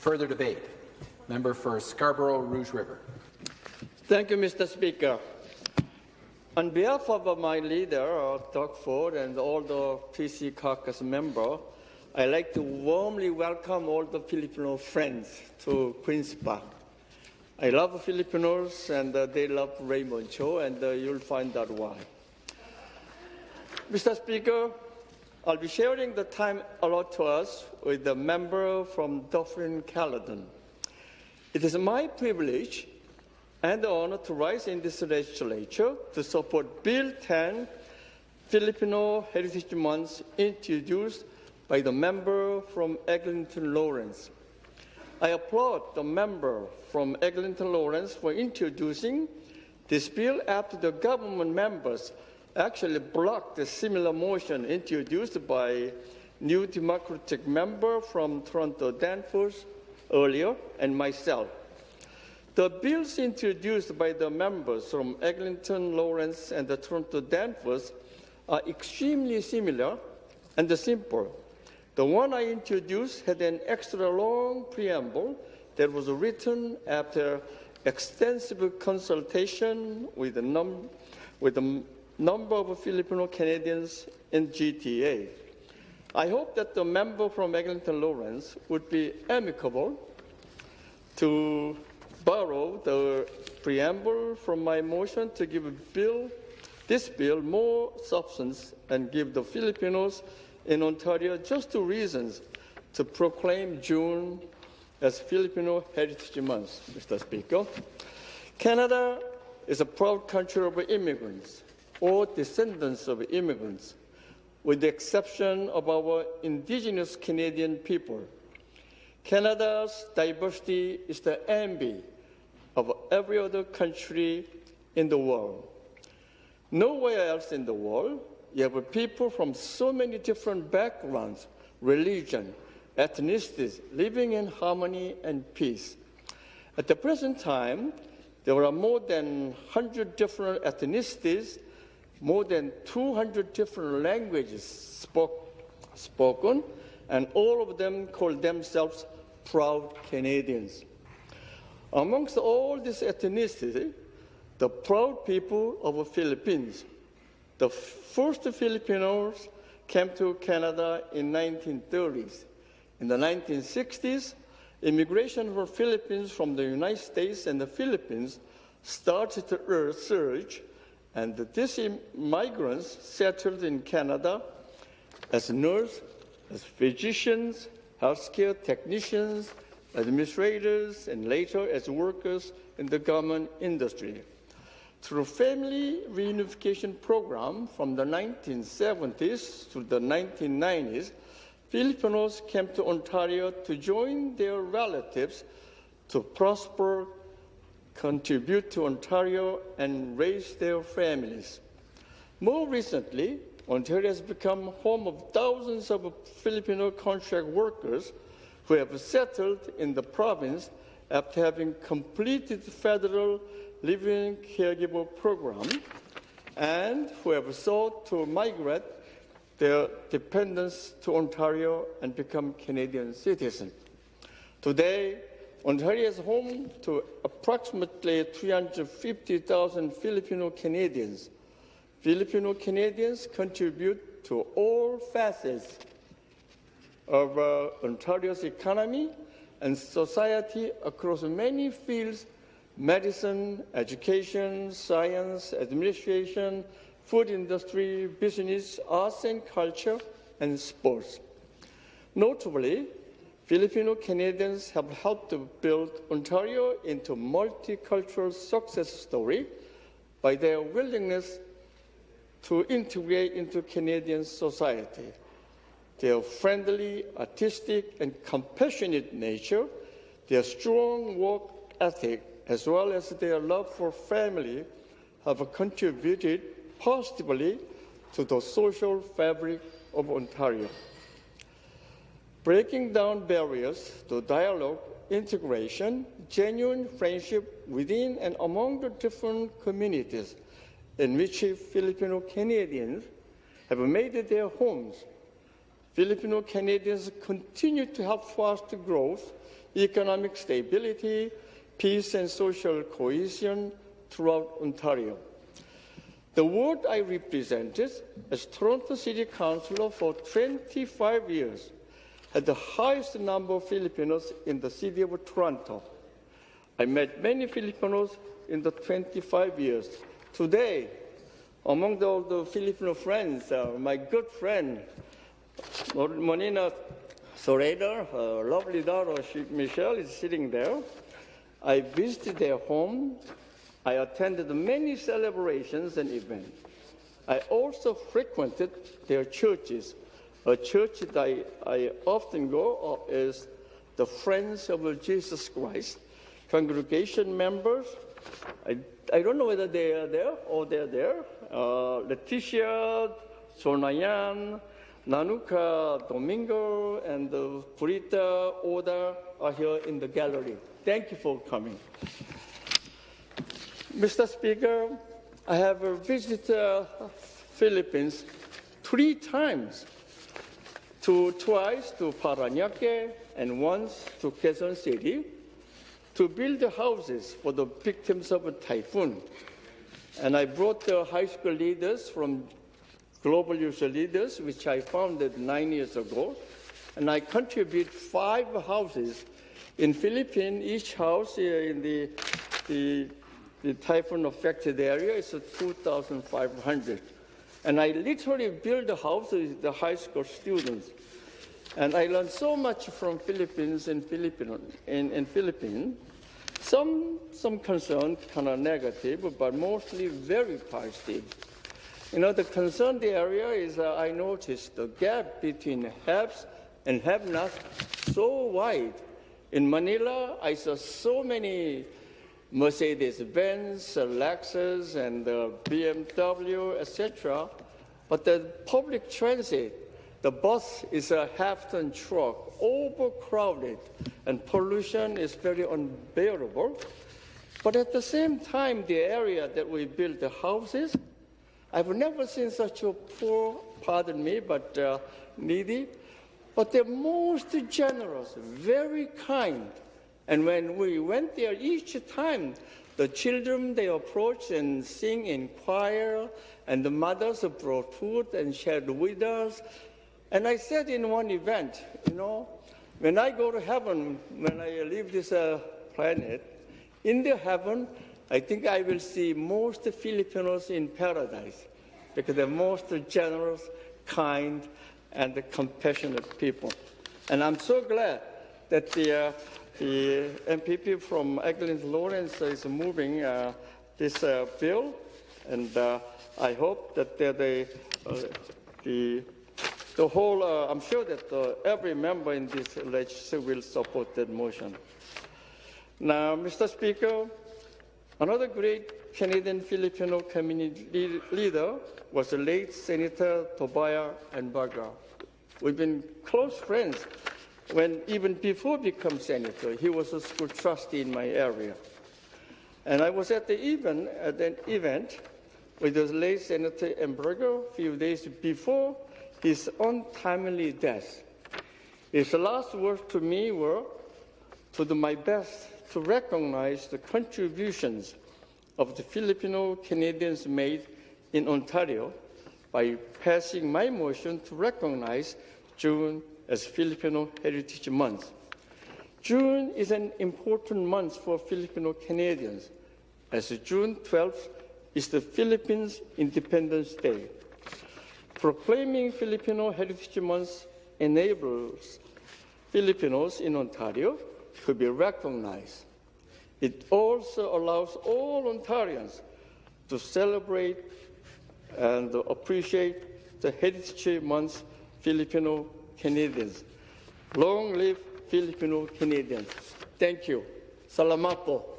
Further debate. Member for Scarborough-Rouge River. Thank you, Mr. Speaker. On behalf of my leader, Doug Ford, and all the PC caucus members, I'd like to warmly welcome all the Filipino friends to Queen's Park. I love Filipinos, and they love Raymond Cho, and you'll find out why. Mr. Speaker, I'll be sharing the time allotted to us with the member from Dufferin-Caledon. It is my privilege and honor to rise in this legislature to support Bill 10, Filipino Heritage Month, introduced by the member from Eglinton-Lawrence. I applaud the member from Eglinton-Lawrence for introducing this bill after the government members actually blocked a similar motion introduced by New Democratic member from Toronto-Danforth earlier and myself. The bills introduced by the members from Eglinton-Lawrence and the Toronto-Danforth are extremely similar and simple. The one I introduced had an extra long preamble that was written after extensive consultation with a number of Filipino-Canadians in GTA. I hope that the member from Eglinton-Lawrence would be amicable to borrow the preamble from my motion to give this bill more substance and give the Filipinos in Ontario just two reasons to proclaim June as Filipino Heritage Month, Mr. Speaker. Canada is a proud country of immigrants or descendants of immigrants, with the exception of our Indigenous Canadian people. Canada's diversity is the envy of every other country in the world. Nowhere else in the world you have people from so many different backgrounds, religion, ethnicities, living in harmony and peace. At the present time, there are more than 100 different ethnicities, more than 200 different languages spoken, and all of them call themselves proud Canadians. Amongst all these ethnicities, the proud people of the Philippines, the first Filipinos came to Canada in the 1930s. In the 1960s, immigration for Philippines from the United States and the Philippines started to surge, and these migrants settled in Canada as nurses, as physicians, healthcare technicians, administrators, and later as workers in the government industry. Through family reunification program from the 1970s to the 1990s, Filipinos came to Ontario to join their relatives to prosper, contribute to Ontario, and raise their families. More recently, Ontario has become home of thousands of Filipino contract workers who have settled in the province after having completed federal living caregiver program and who have sought to migrate their dependents to Ontario and become Canadian citizens. Today, Ontario is home to approximately 350,000 Filipino Canadians. Filipino Canadians contribute to all facets of Ontario's economy and society across many fields: medicine, education, science, administration, food industry, business, arts and culture, and sports. Notably, Filipino Canadians have helped to build Ontario into a multicultural success story by their willingness to integrate into Canadian society. Their friendly, artistic, and compassionate nature, their strong work ethic, as well as their love for family, have contributed positively to the social fabric of Ontario. Breaking down barriers to dialogue, integration, genuine friendship within and among the different communities in which Filipino Canadians have made their homes. Filipino-Canadians continue to help foster growth, economic stability, peace, and social cohesion throughout Ontario. The ward I represented as Toronto City Councillor for 25 years had the highest number of Filipinos in the city of Toronto. I met many Filipinos in the 25 years. Today, among all the Filipino friends, my good friend, Monina Soreda, her lovely daughter, Michelle, is sitting there. I visited their home. I attended many celebrations and events. I also frequented their churches. A church that I often go is the Friends of Jesus Christ. Congregation members, I don't know whether they are there or they're there. Leticia, Sonayan, Nanuka, Domingo, and Purita Oda are here in the gallery. Thank you for coming. Mr. Speaker, I have visited Philippines 3 times, twice to Parañaque and once to Quezon City, to build houses for the victims of a typhoon. And I brought the high school leaders from Global Youth Leaders, which I founded 9 years ago, and I contribute 5 houses in Philippines. Each house in the typhoon-affected area is 2,500. And I literally build the houses with the high school students. And I learned so much from Philippines in Philippines. Some concern, kind of negative, but mostly very positive. You know, the concerned area is I noticed the gap between haves and have-nots so wide. In Manila, I saw so many Mercedes-Benz, Lexus, and BMW, etc. But the public transit, the bus is a half-ton truck, overcrowded, and pollution is very unbearable. But at the same time, the area that we built the houses, I've never seen such a poor, pardon me, but needy. But they're most generous, very kind. And when we went there, each time, the children, they approached and sing in choir, and the mothers brought food and shared with us. And I said in one event, you know, when I go to heaven, when I leave this planet, in the heaven, I think I will see most Filipinos in paradise, because they're most generous, kind, and compassionate people. And I'm so glad that the MPP from Eglinton-Lawrence is moving this bill, and I hope that the whole, I'm sure that every member in this legislature will support that motion. Now, Mr. Speaker, another great Canadian Filipino community leader was the late Senator Tobias Anbaga. We've been close friends even before becoming senator. He was a school trustee in my area. And I was at an event with the late Senator Anbaga a few days before his untimely death. His last words to me were to do my best to recognize the contributions of the Filipino-Canadians made in Ontario by passing my motion to recognize June as Filipino Heritage Month. June is an important month for Filipino-Canadians, as June 12th is the Philippines Independence Day. Proclaiming Filipino Heritage Month enables Filipinos in Ontario to be recognized. It also allows all Ontarians to celebrate and appreciate the Heritage Month Filipino-Canadians. Long live Filipino-Canadians. Thank you. Salamat po.